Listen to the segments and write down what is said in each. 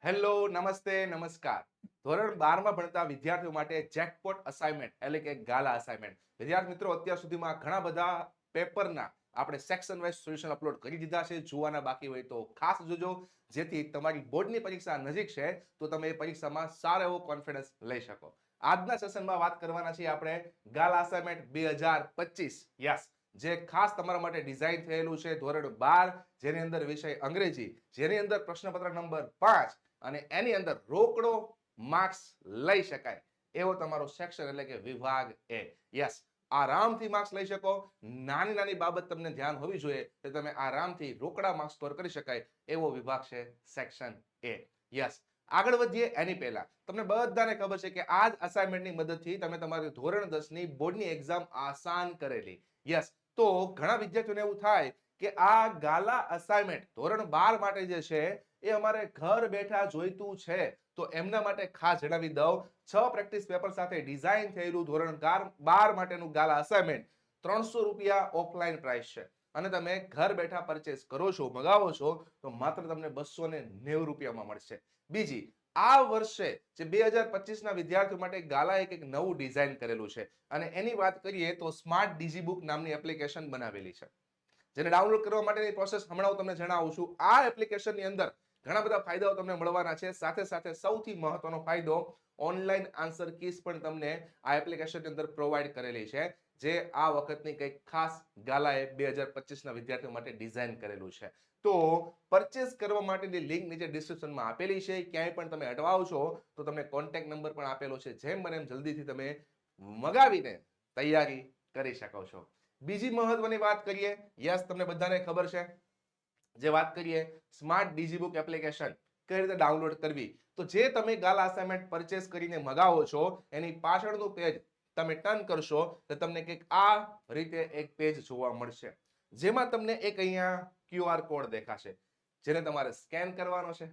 Hello, નમસ્તે, નમસ્કાર. ધોરણ 12માં ભણતા વિદ્યાર્થીઓ માટે જેકપોટ અસાઇનમેન્ટ એટલે કે ગાલા અસાઇનમેન્ટ. વિદ્યાર્થી મિત્રો, અત્યાર સુધીમાં ઘણા બધા પેપરના આપણે સેક્શન વાઇઝ સોલ્યુશન અપલોડ કરી દીધા છે. જોવાના બાકી હોય તો ખાસ જોજો, જેથી તમારી બોર્ડની પરીક્ષા નજીક છે તો તમે એ પરીક્ષામાં સારો એવો કોન્ફિડન્સ લઈ શકો. આજના સેશનમાં વાત કરવાના છીએ આપણે ગાલા અસાઇનમેન્ટ 2025. યસ, જે ખાસ તમારા માટે ડિઝાઇન થયેલું છે ધોરણ 12, જેની અંદર વિષય અંગ્રેજી, જેની અંદર પ્રશ્નપત્ર નંબર 5 અને એની અંદર રોકડો માર્ક્સ લઈ શકાય એવો તમારો સેક્શન એટલે કે વિભાગ એ. યસ, આરામથી માર્ક્સ લઈ શકો. નાની નાની બાબત તમને ધ્યાન હોવી જોઈએ કે તમે આરામથી રોકડા માર્ક્સ સ્કોર કરી શકાય એવો વિભાગ છે સેક્શન એ. યસ, આગળ વધીએ એની પહેલા તમને બધાને ખબર છે કે આ જ અસાઇનમેન્ટની મદદથી તમે તમારી ધોરણ 10ની બોર્ડની એક્ઝામ આસાન કરેલી. યસ, તો ઘણા વિદ્યાર્થીઓને એવું થાય કે આ ગાલા અસાઇનમેન્ટ ધોરણ 12 માટે જે છે એ અમારે ઘર બેઠા જોઈતું છે, તો એમના માટે ખાસ જણાવી દઉં, 6 પ્રેક્ટિસ પેપર સાથે ડિઝાઇન થયેલું ધોરણ 12 માટેનું ગાલા અસાઇનમેન્ટ 300 રૂપિયા ઓફલાઈન પ્રાઇસ છે અને તમે ઘર બેઠા પરચેસ કરો છો, મગાવો છો તો માત્ર તમને 290 રૂપિયામાં મળશે. બીજી, આ વર્ષે જે 2025ના વિદ્યાર્થીઓ માટે ગાલા એક નવું ડિઝાઇન કરેલું છે અને એની વાત કરીએ તો સ્માર્ટ ડિજીબુક નામની એપ્લિકેશન બનાવેલી છે, જેને ડાઉનલોડ કરવા માટેની પ્રોસેસ હમણાં હું તમને જણાવું છું. આ એપ્લિકેશનની અંદર ઘણા બધા ફાયદાઓ તમને મળવાના છે. સાથે સાથે સૌથી મહત્વનો ફાયદો, ઓનલાઈન આન્સર કીઝ પણ તમને આ એપ્લિકેશનની અંદર પ્રોવાઈડ કરેલી છે, જે આ વખતની કંઈક ખાસ ગાલાએ 2025ના વિદ્યાર્થીઓ માટે ડિઝાઇન કરેલું છે. તો પરચેસ કરવા માટેની લિંક નીચે ડિસ્ક્રિપ્શનમાં આપેલી છે. ક્યાંય પણ તમે અટવાવ છો તો તમને કોન્ટેક્ટ નંબર પણ આપેલો છે. જેમ બને એમ જલ્દીથી તમે મગાવીને તૈયારી કરી શકો છો. બીજી મહત્વની વાત કરીએ. યસ, તમને બધાને ખબર છે, જે વાત કરીએ સ્માર્ટ ડિજીબુક એપ્લિકેશન કઈ રીતે ડાઉનલોડ કરવી, તો જે તમે ગાલા અસાઇનમેન્ટ પરચેસ કરીને મગાવો છો એની પાછળનું પેજ તમે ટર્ન કરશો તો તમને કંઈક આ રીતે એક પેજ જોવા મળશે, જેમાં તમને એક અહીંયા QR કોડ દેખાશે, જેને તમારે સ્કેન કરવાનો છે.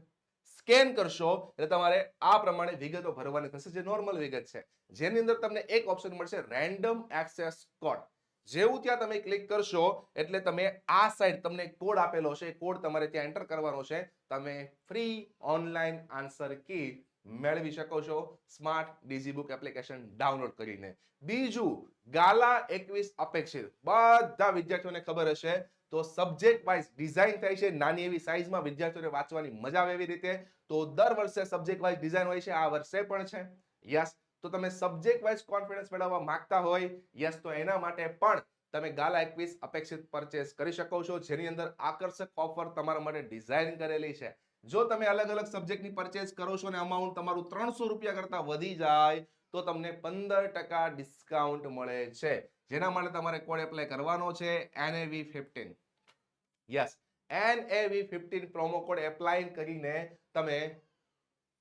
સ્કેન કરશો એટલે તમારે આ પ્રમાણે વિગતો ભરવાની થશે, જે નોર્મલ વિગત છે, જેની અંદર તમને એક ઓપ્શન મળશે રેન્ડમ એક્સેસ કોડ. જેવું ત્યાં તમે ક્લિક કરશો એટલે તમે આ સાઈડ તમને કોડ આપેલો છે, કોડ તમારે ત્યાં એન્ટર કરવાનો છે. તમે ફ્રી ઓનલાઈન આન્સર કી મેળવી શકો છો સ્માર્ટ ડિજીબુક એપ્લિકેશન ડાઉનલોડ કરીને. બીજું, ગાલા 21 અપેક્ષિત બધા વિદ્યાર્થીઓને ખબર હશે તો સબ્જેક્ટ વાઇઝ ડિઝાઇન થાય છે, નાની એવી સાઈઝમાં વિદ્યાર્થીઓને વાંચવાની મજા આવે એવી રીતે. તો દર વર્ષે સબ્જેક્ટ વાઇઝ ડિઝાઇન હોય છે, આ વર્ષે પણ છે. યસ, તો તમે સબ્જેક્ટ વાઇઝ કોન્ફિડન્સ મેળવવા માંગતા હોય, યસ, તો એના માટે પણ તમે ગાલા 21 અપેક્ષિત પરચેસ કરી શકો છો, જેની અંદર આકર્ષક ઓફર તમારા માટે ડિઝાઇન કરેલી છે. જો તમે અલગ અલગ સબ્જેક્ટની પરચેસ કરો છો અને અમાઉન્ટ તમારું 300 રૂપિયા કરતા વધી જાય તો તમને 15% ડિસ્કાઉન્ટ મળે છે, જેના માટે તમારે કોડ એપ્લાય કરવાનો છે NAV15. Yes, NAV15 promo code apply કરીને તમે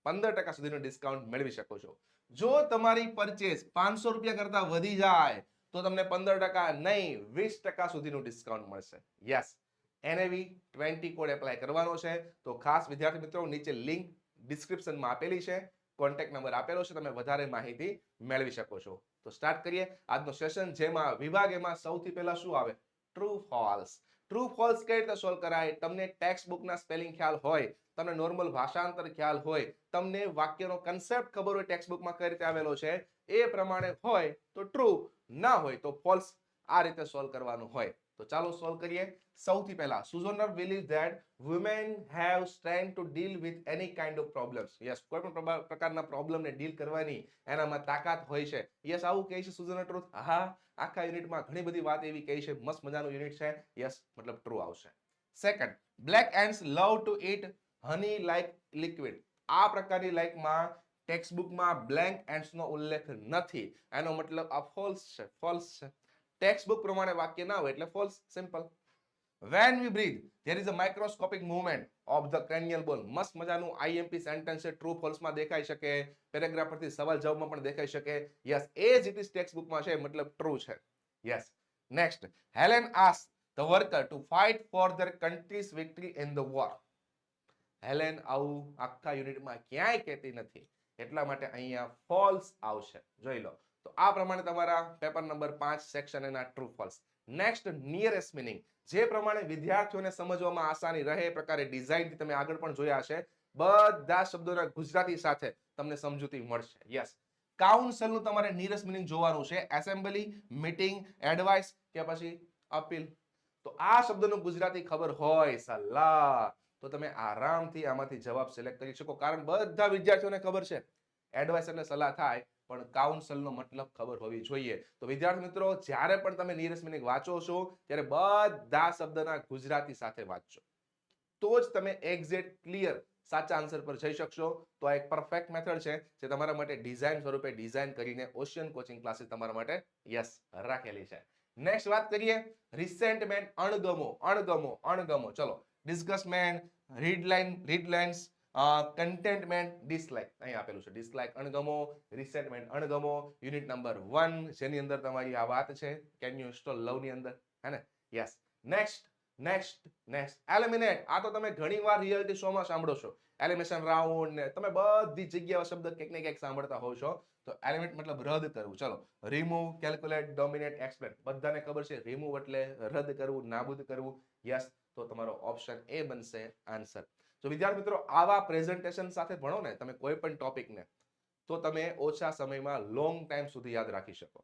15% સુધીનું ડિસ્કાઉન્ટ મેળવી શકો છો. જો તમારી પરચેસ 500 રૂપિયા કરતા વધી જાય તો તમને 15% નહીં 20% સુધીનું ડિસ્કાઉન્ટ મળશે. યસ, NAV20 કોડ એપ્લાય કરવાનો છે. તો ખાસ વિદ્યાર્થી મિત્રો, નીચે લિંક ડિસ્ક્રિપ્શનમાં આપેલી છે, કોન્ટેક્ટ નંબર આપેલો છે, તમે વધારે માહિતી મેળવી શકો છો. તો સ્ટાર્ટ કરીએ આજનો સેશન, જેમાં વિભાગ એમાં સૌથી પહેલા શું આવે, ટ્રુ ફોલ્સ. ટ્રુ ફોલ્સ કઈ રીતે સોલ્વ કરાય? તમને ટેક્સ્ટ બુકના સ્પેલિંગ ખ્યાલ હોય, તમને નોર્મલ ભાષાંતર ખ્યાલ હોય, તમને વાક્યનો કન્સેપ્ટ ખબર હોય ટેક્સ્ટ બુકમાં કઈ રીતે આવેલો છે, એ પ્રમાણે હોય તો ટ્રુ, ના હોય તો ફોલ્સ. આ રીતે સોલ્વ કરવાનું હોય. તો ચાલો સોલ્વ કરીએ. સૌથી પહેલા, સુઝોનર believe that women have strength to deal with any kind of problems. Yes, કોઈ પણ પ્રકારના પ્રોબ્લેમને ડીલ કરવાની એનામાં તાકાત હોય છે. યસ, આવું કહે છે સુઝોનર ટ્રુથ. હા, આખા યુનિટમાં ઘણી બધી વાત એવી કહી છે, મસ્ત મજાનું યુનિટ છે. યસ, મતલબ ટ્રુ આવશે. Second, black ants love to eat honey like liquid. આ પ્રકારની લાઈકમાં ટેક્સ્ટ બુકમાં બ્લેક એન્ડ્સનો ઉલ્લેખ નથી, એનો મતલબ આ ફોલ્સ છે, ફોલ્સ છે. ટેક્સ્ટ બુક પ્રમાણે વાક્ય ના હોય એટલે false, simple. When we breathe, there is a microscopic movement of the cranial bone. મસ્ત મજાનું IMP સેન્ટેન્સ છે, ટ્રુ ફોલ્સ માં દેખાઈ શકે, પેરેગ્રાફ પરથી સવાલ જવાબમાં પણ દેખાઈ શકે. Yes, as it is text બુકમાં છે, મતલબ ટ્રુ છે. Yes. Next, Helen ask the worker to fight for their country's victory in the war. Helen આવું આખા યુનિટમાં ક્યાંય કહેતી નથી, એટલા માટે અહીંયા ફોલ્સ આવશે. જોઈ લો. તો આ પ્રમાણે તમારા પેપર નંબર 5 સેક્શન એના true false. Next, nearest meaning. જે પ્રમાણે વિદ્યાર્થીઓને સમજવામાં આસાની રહે એ પ્રકારે ડિઝાઇનથી તમે આગળ પણ જોયા હશે, બધા શબ્દોના ગુજરાતી સાથે તમને સમજૂતી મળશે. યસ, કાઉન્સિલનું તમારે નીરસ મિનિંગ જોવાનું છે. એસેમ્બલી, મીટિંગ, એડવાઇસ કે પછી અપીલ. તો આ શબ્દનું ગુજરાતી ખબર હોય સલાહ, તો તમે આરામથી આમાંથી જવાબ સિલેક્ટ કરી શકો. કારણ બધા વિદ્યાર્થીઓને ખબર છે એડવાઇસ એટલે સલાહ થાય, પણ કાઉન્સિલનો મતલબ ખબર હોવી જોઈએ. તો વિદ્યાર્થી મિત્રો, જ્યારે પણ તમે નીરસ મિનિંગ વાંચો છો ત્યારે બધા શબ્દના ગુજરાતી સાથે વાંચજો, તો જ તમે એક્ઝેક્ટ ક્લિયર સાચા આન્સર પર જઈ શકશો. તો આ એક પરફેક્ટ મેથડ છે જે તમારા માટે ડિઝાઇન સ્વરૂપે ડિઝાઇન કરીને ઓશિયન કોચિંગ ક્લાસીસ તમારા માટે યસ રાખેલી છે. નેક્સ્ટ વાત કરીએ, રિસેન્ટમેન્ટ, અણગમો, અણગમો, અણગમો. ચલો, ડિસ્કસમેન્ટ, રીડલાઇન્સ, કન્ટેન્ટમેન્ટ, ડિસલાઇક. અહીં આપેલું છે ડિસલાઇક, અણગમો, રિસેન્ટમેન્ટ, અણગમો. યુનિટ નંબર 1 જેની અંદર તમારી આ વાત છે, કેન યુ ઇન્સ્ટોલ લવ ની અંદર, હે ને? યસ. Next eliminate. આ તો તમે ઘણીવાર રિયાલિટી શોમાં સાંભળો છો, એલિમિનેશન રાઉન્ડ ને તમે બધી જગ્યાએ શબ્દ ક્યાંક ને ક્યાંક સાંભળતા હોવ છો. તો એલિમિનેટ મતલબ રદ કરવું. ચલો, રિમૂવ, કેલ્ક્યુલેટ, ડોમિનેટ, એક્સપ્લેન. બધાને ખબર છે રિમૂવ એટલે રદ કરવું, નાબૂદ કરવું. યસ, તો તમારો ઓપ્શન એ બનશે આન્સર. જો વિદ્યાર્થી મિત્રો આવા પ્રેઝન્ટેશન સાથે ભણો ને તમે કોઈ પણ ટોપિકને, તો તમે ઓછા સમયમાં લોંગ ટાઈમ સુધી યાદ રાખી શકો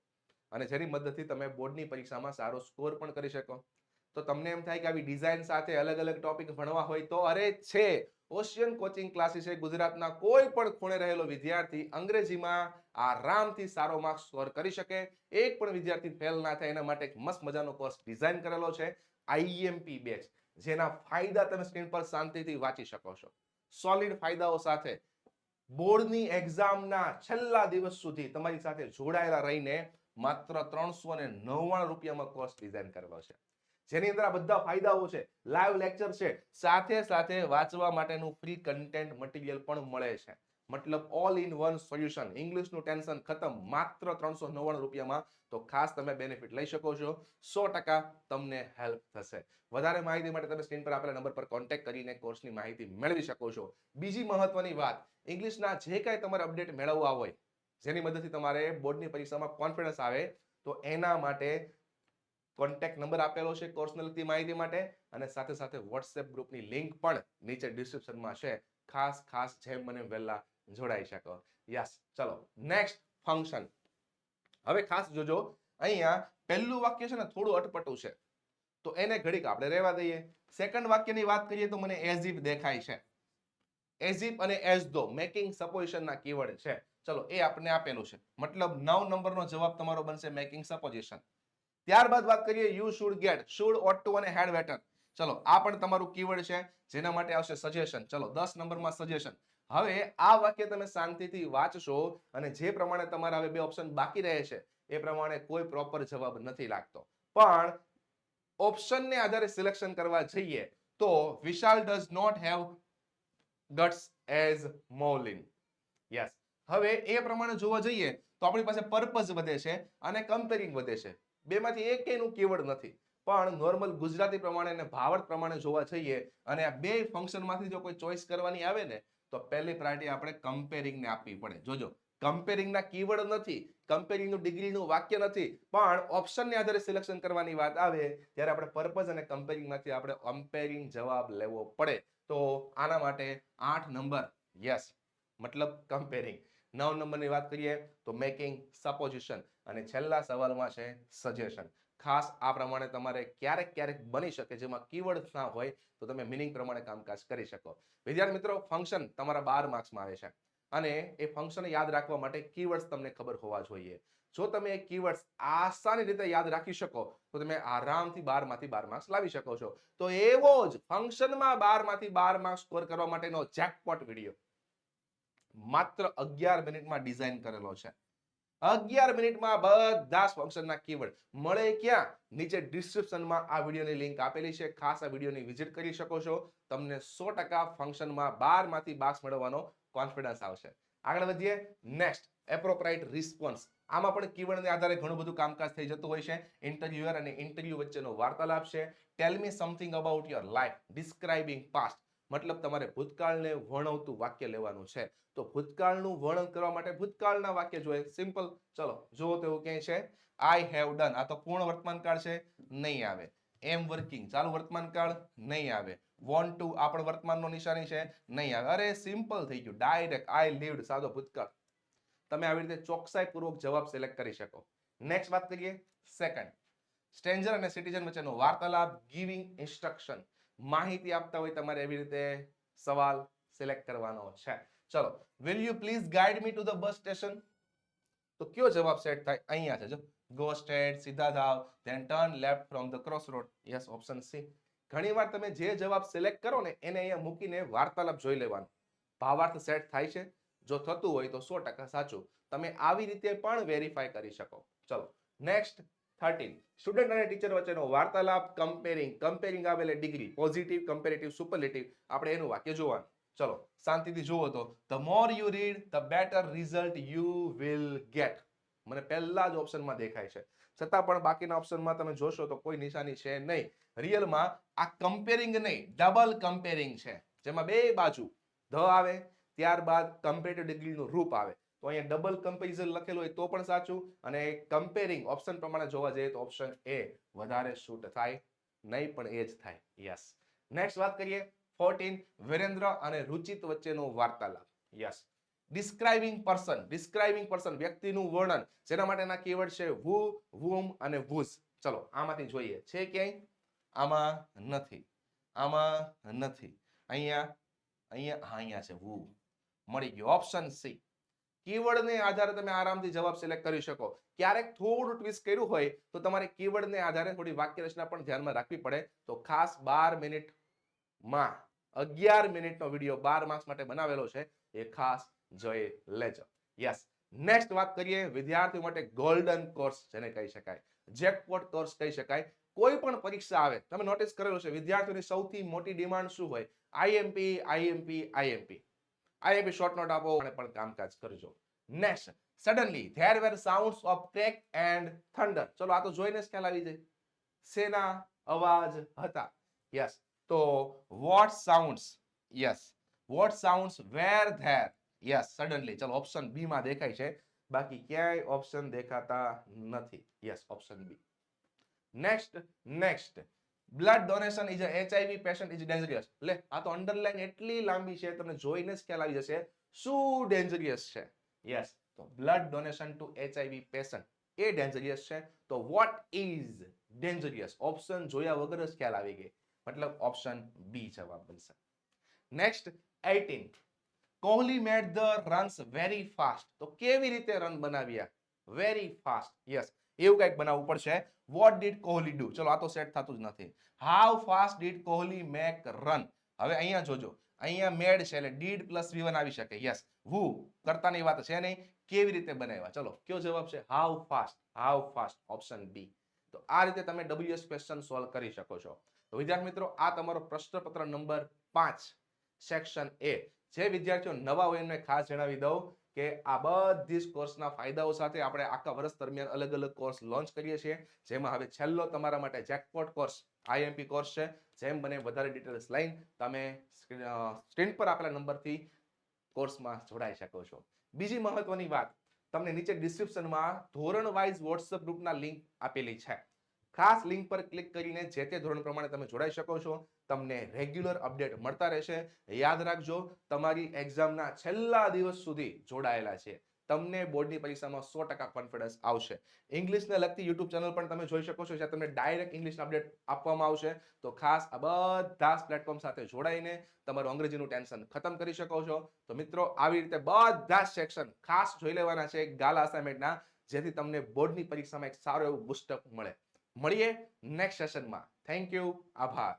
અને જેની મદદથી તમે બોર્ડની પરીક્ષામાં સારો સ્કોર પણ કરી શકો. તો તમને એમ થાય કે આવી ડિઝાઇન સાથે અલગ અલગ ટોપિક ભણવા હોય તો અરે છે, ઓશિયન કોચિંગ ક્લાસીસ. ગુજરાતના કોઈ પણ ખૂણે રહેલો વિદ્યાર્થી અંગ્રેજીમાં આરામથી સારો માર્ક્સ સ્કોર કરી શકે, એક પણ વિદ્યાર્થી ફેલ ના થાય એના માટે એક મસ્ત મજાનો કોર્સ ડિઝાઇન કરેલો છે, આઈએમપી બેચ, જેના ફાયદા તમે સ્ક્રીન પર શાંતિથી વાંચી શકો છો. સોલિડ ફાયદાઓ સાથે બોર્ડની એક્ઝામના છેલ્લા દિવસ સુધી તમારી સાથે જોડાયેલા રહીને માત્ર 399 રૂપિયામાં કોર્સ ડિઝાઇન કરેલો છે, જેની અંદર આ બધા ફાયદાઓ છે, લાઈવ લેક્ચર છે, સાથે સાથે વાંચવા માટેનું ફ્રી કન્ટેન્ટ મટીરિયલ પણ મળે છે. મતલબ ઓલ ઇન વન સોલ્યુશન, ઇંગ્લિશનું ટેન્શન ખતમ, માત્ર 399 રૂપિયામાં. તો ખાસ તમે બેનિફિટ લઈ શકો છો. 100% તમને હેલ્પ થશે. વધારે માહિતી માટે તમે સ્ક્રીન પર આપેલા નંબર પર કોન્ટેક્ટ કરીને કોર્સની માહિતી મેળવી શકો છો. બીજી મહત્વની વાત, ઇંગ્લિશના જે કાંઈ તમારે અપડેટ મેળવવા હોય, જેની મદદથી તમારે બોર્ડની પરીક્ષામાં કોન્ફિડન્સ આવે, તો એના માટે કોન્ટેક્ટ નંબર આપેલો છે કોર્સને લગતી માહિતી માટે, અને સાથે સાથે વોટ્સએપ ગ્રુપની લિંક પણ નીચે ડિસ્ક્રિપ્શનમાં છે. ખાસ જેમ મને વહેલા જોડાઈ શકો. યસ, ચલો નેક્સ્ટ, ફંક્શન. હવે ખાસ જોજો, અહીંયા પહેલું વાક્ય છે ને થોડું અટપટું છે, તો એને ઘડીક આપણે રહેવા દઈએ. સેકન્ડ વાક્યની વાત કરીએ તો મને એઝ ઇફ દેખાય છે. એઝ ઇફ અને એઝ ધો મેકિંગ સપોઝિશનના કીવર્ડ છે. ચલો, એ આપણે આપેલું છે, મતલબ 9 નંબરનો જવાબ તમારો બનશે મેકિંગ સપોઝિશન. ત્યારબાદ વાત કરીએ you should get, should, ought to અને હેડ બેટર. ચલો, આ પણ તમારું કીવર્ડ છે, જેના માટે આવશે સજેશન. ચલો, 10 નંબરમાં સજેશન. હવે આ વાક્ય તમે શાંતિથી વાંચશો અને જે પ્રમાણે તમારા હવે બે ઓપ્શન બાકી રહે છે એ પ્રમાણે કોઈ પ્રોપર જવાબ નથી લાગતો, પણ ઓપ્શનને આધારે સિલેક્શન કરવા જઈએ તો Vishal does not have guts as મોલિન. યસ, હવે એ પ્રમાણે જોવા જઈએ તો આપણી પાસે પર્પઝ વધે છે અને કમ્પેરિંગ વધે છે. બેમાંથી એકેયનું કીવર્ડ નથી, પણ નોર્મલ ગુજરાતી પ્રમાણે અને ભાવાર્થ પ્રમાણે જોવા જઈએ અને આ બે ફંક્શનમાંથી જો કોઈ ચોઈસ કરવાની આવે ને, તો પહેલી પ્રાયોરિટી આપણે કમ્પેરિંગને આપવી પડે. જોજો, કમ્પેરિંગના કીવર્ડ નથી, કમ્પેરિંગનું ડિગ્રીનું વાક્ય નથી, પણ ઓપ્શનને આધારે સિલેક્શન કરવાની વાત આવે ત્યારે આપણે પર્પઝ અને કમ્પેરિંગમાંથી આપણે કમ્પેરિંગ જવાબ લેવો પડે. તો આના માટે 8 નંબર, યસ, મતલબ કમ્પેરિંગ. 9 નંબરની વાત કરીએ તો મેકિંગ સપોઝિશન, અને છેલ્લા સવાલમાં છે સજેશન. ખાસ આ પ્રમાણે તમારે ક્યારેક બની શકે જેમાં કીવર્ડ ના હોય તો તમે મિનિંગ પ્રમાણે કામકાજ કરી શકો. વિદ્યાર્થી મિત્રો, ફંક્શન તમારા 12 માર્ક્સમાં આવે છે અને એ ફંક્શન યાદ રાખવા માટે કીવર્ડ્સ તમને ખબર હોવા જોઈએ. જો તમે એ કીવર્ડ્સ આસાની રીતે યાદ રાખી શકો તો તમે આરામથી 12 માંથી 12 માર્ક્સ લાવી શકો છો. તો એવો જ ફંક્શનમાં 12 માંથી 12 માર્ક્સ સ્કોર કરવા માટેનો જેકપોટ વિડિયો માત્ર 11 મિનિટમાં ડિઝાઇન કરેલો છે. 11 મિનિટમાં બધા ફંક્શનના કીવર્ડ મળે ક્યાં? નીચે ડિસ્ક્રિપ્શનમાં આ વિડીયોની લિંક આપેલી છે, ખાસ આ વિડીયોની વિઝિટ કરી શકો છો. તમને 100% ફંક્શનમાં 12 માંથી માર્ક્સ મેળવવાનો કોન્ફિડન્સ આવશે. આગળ વધીએ. Next, એપ્રોપ્રાઇટ response. આમાં પણ કીવર્ડને આધારે ઘણું બધું કામકાજ થઈ જતું હોય છે. ઇન્ટરવ્યુઅર અને ઇન્ટરવ્યુ વચ્ચેનો વાર્તાલાપ છે. Tell me something about your life, describing past. મતલબ તમારે ભૂતકાળને વર્ણવતું વાક્ય લેવાનું છે. તો ભૂતકાળનું વર્ણન કરવા માટે ભૂતકાળના વાક્ય જોઈએ. સિમ્પલ. ચલો, જુઓ તો એવું ક્યાંય છે, આઈ હેવ ડન. આ તો પૂર્ણ વર્તમાન કાળ છે, નહીં આવે. એમ વર્કિંગ, ચાલુ વર્તમાન કાળ, નહીં આવે. વોન્ટ ટુ આ પણ વર્તમાનનો નિશાની છે, નહીં આવે. અરે સિમ્પલ થઈ ગયું, ડાયરેક્ટ આઈ લીવ્ડ, સાદો ભૂતકાળ. તમે આવી રીતે ચોકસાઈપૂર્વક જવાબ સિલેક્ટ કરી શકો. નેક્સ્ટ વાત કરીએ સેકન્ડ, સ્ટ્રેન્જર અને સિટીઝન વચ્ચેનો વાર્તાલાપ, ગિવિંગ ઇન્સ્ટ્રક્શન, માહિતી આપતા હોય તમારે એવી રીતે સવાલ સિલેક્ટ કરવાનો છે. ચલો, will you please guide me to the bus station? તો કયો જવાબ સેટ થાય? અહીંયા છે જો, ગો સ્ટ્રેટ, સીધા જાવ, than turn left from the cross road. Yes, option C. ઘણીવાર તમે જે જવાબ સિલેક્ટ કરો ને એને અહીંયા મૂકીને વાર્તાલાપ જોઈ લેવાનો, ભાવાર્થ સેટ થાય છે. જો થતું હોય તો 100% સાચું. તમે આવી રીતે પણ વેરીફાઈ કરી શકો. ચલો નેક્સ્ટ 13, સ્ટુડન્ટ અને ટીચર વચ્ચેનો વાર્તાલાપ, કમ્પેરિંગ. કમ્પેરિંગ આવે એટલે ડિગ્રી, પોઝિટિવ, કમ્પેરેટિવ, સુપરલેટિવ. આપણે એનું વાક્ય જોવાનું. ચલો શાંતિથી જુઓ તો, the more you read the better result you will get. મને પહેલા જ ઓપ્શનમાં દેખાય છે, છતાં પણ બાકીના ઓપ્શનમાં તમે જોશો તો કોઈ નિશાની છે નહીં. રિયલમાં આ કમ્પેરિંગ નહીં, ડબલ કમ્પેરિંગ છે, જેમાં બે બાજુ ધ આવે ત્યારબાદ કમ્પેરેટિવ ડિગ્રીનું રૂપ આવે. તો અહીંયા ડબલ કમ્પેરિઝન લખેલું હોય તો પણ સાચું, અને કમ્પેરિંગ ઓપ્શન પ્રમાણે જોવા જઈએ તો ઓપ્શન એ વધારે શૂટ થાય, નહીં પણ એ જ થાય. યસ. નેક્સ્ટ વાત કરીએ 14, વિરેન્દ્ર અને રુચિત વચ્ચેનો વાર્તાલાપ. Yes. Describing person. Describing person, વ્યક્તિનું વર્ણન, જેના માટેના કીવર્ડ છે વુ, વુમ અને વુઝ. ચલો આમાંથી જોઈએ, છે ક્યાંય? આમાં નથી, આમાં નથી, અહીંયા અહીંયા છે વુ. મળી ગયો, ઓપ્શન સી. કીવર્ડને આધારે તમે આરામથી જવાબ સિલેક્ટ કરી શકો. ક્યારેક થોડું ટ્વિસ્ટ કર્યું હોય તો તમારે કીવર્ડને આધારે થોડી વાક્ય રચના પણ ધ્યાનમાં રાખવી પડે. તો ખાસ 12 મિનિટમાં 11 મિનિટનો વિડીયો 12 માર્ક્સ માટે બનાવેલો છે, એ ખાસ જોઈ લેજો. યસ. નેક્સ્ટ વાત કરીએ વિદ્યાર્થીઓ માટે ગોલ્ડન કોર્સ જેને કહી શકાય, જેકપોટ કોર્સ કહી શકાય. કોઈ પણ પરીક્ષા આવે, તમે નોટિસ કરેલું છે વિદ્યાર્થીઓની સૌથી મોટી ડિમાન્ડ શું હોય? IMP, IMP, IMP. IMP short note આપો અને પણ કામકાજ કરજો. Next, suddenly there were sounds of crack and thunder. ચલો આ તો જોઈને જ ખ્યાલ આવી જાય, શેના અવાજ હતા? યસ. તો what sounds, yes, what sounds were there? Yes, suddenly. ચલો ઓપ્શન બી માં દેખાય છે, બાકી ક્યાંય ઓપ્શન દેખાતા નથી. Yes, option B. Next, blood donation is a HIV patient is dangerous. લે આ તો અંડરલાઈન એટલી લાંબી છે, તમને જોઈને જ ખ્યાલ આવી જશે શું ડેન્જરિયસ છે. યસ, તો blood donation to HIV patient એ ડેન્જરિયસ છે. તો વોટ ઇઝ ડેન્જરિયસ? ઓપ્શન જોયા વગર જ ખ્યાલ આવી ગઈ, મતલબ ઓપ્શન બી જવાબ બનશે. Next 18, Kohli made the runs very fast. તો કેવી રીતે રન બનાવ્યા? Very fast. યસ, એવું કંઈક બનાવવું પડશે. What did Kohli do? ચલો આ તો સેટ થતું જ નથી. How fast did Kohli make run? હવે અહીંયા જોજો, અહીંયા મેડ છે એટલે ડીડ પ્લસ V1 આવી શકે. યસ, હુ કરતાની વાત છે નહીં, કેવી રીતે બનાવ્યા? ચલો કયો જવાબ છે? How fast. How fast, option B. તો આ રીતે તમે WS ક્વેશ્ચન સોલ્વ કરી શકો છો. તો વિદ્યાર્થી મિત્રો, આ તમારો પ્રશ્નપત્ર નંબર 5 સેક્શન એ. જે વિદ્યાર્થીઓ નવા હોય એમને ખાસ જણાવી દઉં કે આ બધી જ કોર્સના ફાયદાઓ સાથે આપણે આખા વર્ષ દરમિયાન અલગ અલગ કોર્સ લોન્ચ કરીએ છીએ, જેમાં હવે છેલ્લો તમારા માટે જેકપોટ કોર્સ આઈએમપી કોર્સ છે. જેમ બને વધારે ડિટેલ્સ લઈને તમે સ્ક્રીન પર આપેલા નંબરથી કોર્સમાં જોડાઈ શકો છો. બીજી મહત્વની વાત, તમને નીચે ડિસ્ક્રિપ્શનમાં ધોરણ વાઇઝ વોટ્સએપ ગ્રુપના લિંક આપેલી છે. ખાસ લિંક પર ક્લિક કરીને જે તે ધોરણ પ્રમાણે તમે જોડાઈ શકો છો. તમને રેગ્યુલર અપડેટ મળતા રહેશે. યાદ રાખજો, તમારી એક્ઝામના છેલ્લા દિવસ સુધી જોડાયેલા છે. તમને બોર્ડની પરીક્ષામાં 100% કોન્ફિડન્સ આવશે. ઇંગ્લિશને લગતી યુટ્યુબ ચેનલ પણ તમે જોઈ શકો છો, જ્યાં તમને ડાયરેક્ટ ઇંગ્લિશ અપડેટ આપવામાં આવશે. તો ખાસ આ બધા પ્લેટફોર્મ સાથે જોડાઈને તમારું અંગ્રેજીનું ટેન્શન ખતમ કરી શકો છો. તો મિત્રો, આવી રીતે બધા સેક્શન ખાસ જોઈ લેવાના છે ગાલા અસાઇનમેન્ટના, જેથી તમને બોર્ડની પરીક્ષામાં એક સારો એવું બુસ્ટઅપ મળે. મળીએ નેક્સ્ટ સેશનમાં. થેન્ક યુ, આભાર.